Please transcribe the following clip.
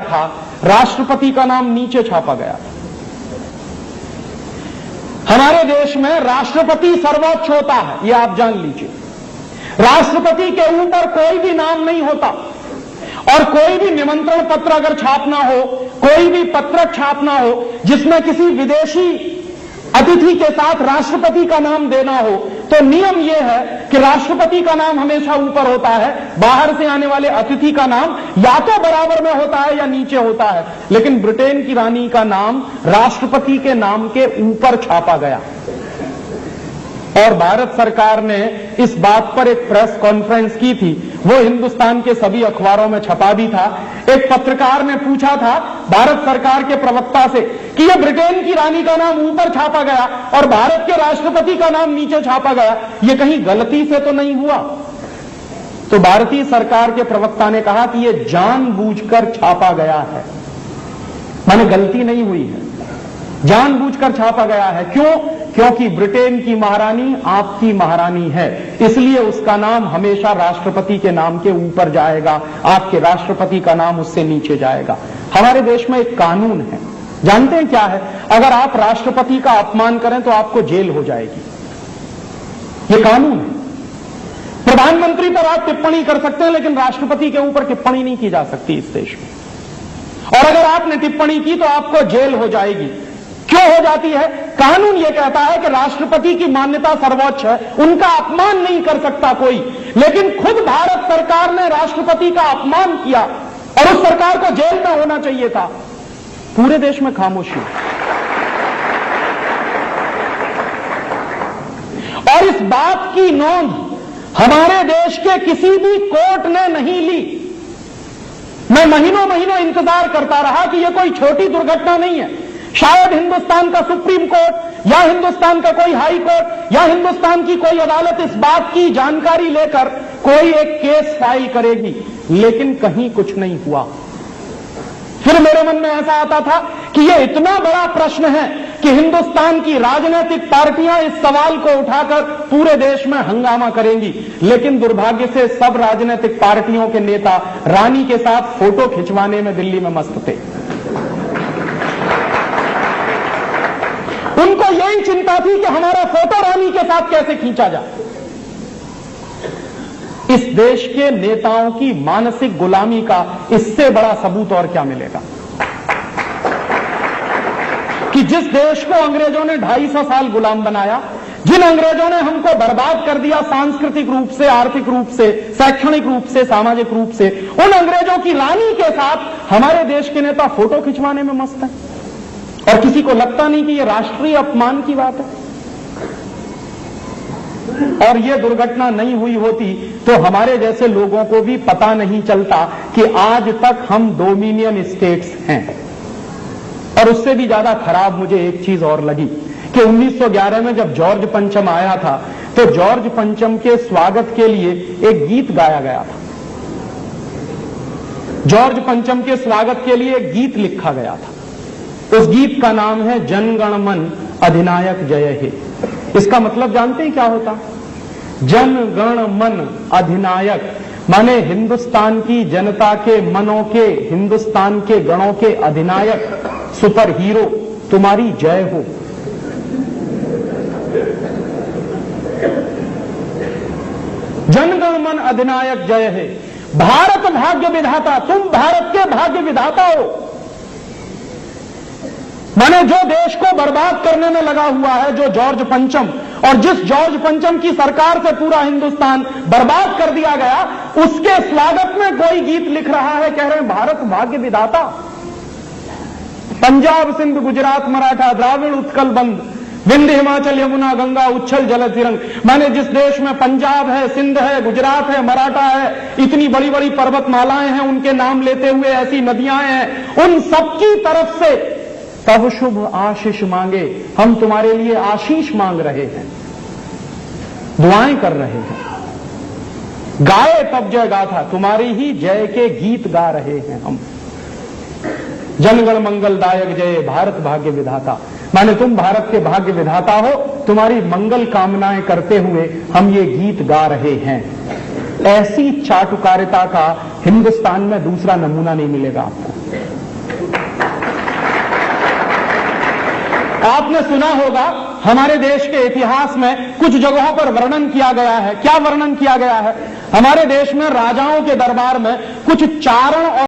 था, राष्ट्रपति का नाम नीचे छापा गया था। हमारे देश में राष्ट्रपति सर्वोच्च होता है, यह आप जान लीजिए। राष्ट्रपति के ऊपर कोई भी नाम नहीं होता और कोई भी निमंत्रण पत्र अगर छापना हो, कोई भी पत्रक छापना हो जिसमें किसी विदेशी अतिथि के साथ राष्ट्रपति का नाम देना हो, तो नियम यह है कि राष्ट्रपति का नाम हमेशा ऊपर होता है, बाहर से आने वाले अतिथि का नाम या तो बराबर में होता है या नीचे होता है। लेकिन ब्रिटेन की रानी का नाम राष्ट्रपति के नाम के ऊपर छापा गया और भारत सरकार ने इस बात पर एक प्रेस कॉन्फ्रेंस की थी, वो हिंदुस्तान के सभी अखबारों में छपा भी था। एक पत्रकार ने पूछा था भारत सरकार के प्रवक्ता से कि यह ब्रिटेन की रानी का नाम ऊपर छापा गया और भारत के राष्ट्रपति का नाम नीचे छापा गया, यह कहीं गलती से तो नहीं हुआ? तो भारतीय सरकार के प्रवक्ता ने कहा कि यह जानबूझकर छापा गया है, माने गलती नहीं हुई है, जानबूझकर छापा गया है। क्यों? क्योंकि ब्रिटेन की महारानी आपकी महारानी है, इसलिए उसका नाम हमेशा राष्ट्रपति के नाम के ऊपर जाएगा, आपके राष्ट्रपति का नाम उससे नीचे जाएगा। हमारे देश में एक कानून है, जानते हैं क्या है? अगर आप राष्ट्रपति का अपमान करें तो आपको जेल हो जाएगी, यह कानून है। प्रधानमंत्री पर आप टिप्पणी कर सकते हैं लेकिन राष्ट्रपति के ऊपर टिप्पणी नहीं की जा सकती इस देश में, और अगर आपने टिप्पणी की तो आपको जेल हो जाएगी। क्यों हो जाती है? कानून यह कहता है कि राष्ट्रपति की मान्यता सर्वोच्च है, उनका अपमान नहीं कर सकता कोई। लेकिन खुद भारत सरकार ने राष्ट्रपति का अपमान किया और उस सरकार को जेल में होना चाहिए था। पूरे देश में खामोशी, और इस बात की नोंद हमारे देश के किसी भी कोर्ट ने नहीं ली। मैं महीनों महीनों इंतजार करता रहा कि यह कोई छोटी दुर्घटना नहीं है, शायद हिंदुस्तान का सुप्रीम कोर्ट या हिंदुस्तान का कोई हाई कोर्ट या हिंदुस्तान की कोई अदालत इस बात की जानकारी लेकर कोई एक केस फाइल करेगी, लेकिन कहीं कुछ नहीं हुआ। फिर मेरे मन में ऐसा आता था कि यह इतना बड़ा प्रश्न है कि हिंदुस्तान की राजनीतिक पार्टियां इस सवाल को उठाकर पूरे देश में हंगामा करेंगी, लेकिन दुर्भाग्य से सब राजनीतिक पार्टियों के नेता रानी के साथ फोटो खिंचवाने में दिल्ली में मस्त थे। उनको यही चिंता थी कि हमारा फोटो रानी के साथ कैसे खींचा जाए। इस देश के नेताओं की मानसिक गुलामी का इससे बड़ा सबूत और क्या मिलेगा कि जिस देश को अंग्रेजों ने 250 साल गुलाम बनाया, जिन अंग्रेजों ने हमको बर्बाद कर दिया सांस्कृतिक रूप से, आर्थिक रूप से, शैक्षणिक रूप से, सामाजिक रूप से, उन अंग्रेजों की रानी के साथ हमारे देश के नेता फोटो खिंचवाने में मस्त हैं और किसी को लगता नहीं कि यह राष्ट्रीय अपमान की बात है। और यह दुर्घटना नहीं हुई होती तो हमारे जैसे लोगों को भी पता नहीं चलता कि आज तक हम डोमिनियन स्टेट्स हैं। और उससे भी ज्यादा खराब मुझे एक चीज और लगी कि 1911 में जब जॉर्ज पंचम आया था तो जॉर्ज पंचम के स्वागत के लिए एक गीत गाया गया था। जॉर्ज पंचम के स्वागत के लिए एक गीत लिखा गया था। उस गीत का नाम है जन गण मन अधिनायक जय हे। इसका मतलब जानते हैं क्या होता? जन गण मन अधिनायक माने हिंदुस्तान की जनता के मनों के, हिंदुस्तान के गणों के अधिनायक, सुपर हीरो, तुम्हारी जय हो। जन गण मन अधिनायक जय है। भारत भाग्य विधाता, तुम भारत के भाग्य विधाता हो। माने जो देश को बर्बाद करने में लगा हुआ है, जो जॉर्ज पंचम, और जिस जॉर्ज पंचम की सरकार से पूरा हिंदुस्तान बर्बाद कर दिया गया, उसके स्वागत में कोई गीत लिख रहा है, कह रहे हैं भारत भाग्य विधाता। पंजाब सिंध गुजरात मराठा द्राविड़ उत्कल बंद, विंध्य हिमाचल यमुना गंगा उच्छल जल तिरंग। माने जिस देश में पंजाब है, सिंध है, गुजरात है, मराठा है, इतनी बड़ी बड़ी पर्वतमालाएं हैं, उनके नाम लेते हुए ऐसी नदियां हैं, उन सबकी तरफ से तब शुभ आशीष मांगे, हम तुम्हारे लिए आशीष मांग रहे हैं, दुआएं कर रहे हैं। गाए तब जय गाथा, तुम्हारी ही जय के गीत गा रहे हैं हम। जनगण मंगलदायक जय, भारत भाग्य विधाता। माने तुम भारत के भाग्य विधाता हो, तुम्हारी मंगल कामनाएं करते हुए हम ये गीत गा रहे हैं। ऐसी चाटुकारिता का हिंदुस्तान में दूसरा नमूना नहीं मिलेगा आपको। आपने सुना होगा हमारे देश के इतिहास में कुछ जगहों पर वर्णन किया गया है। क्या वर्णन किया गया है? हमारे देश में राजाओं के दरबार में कुछ चारण और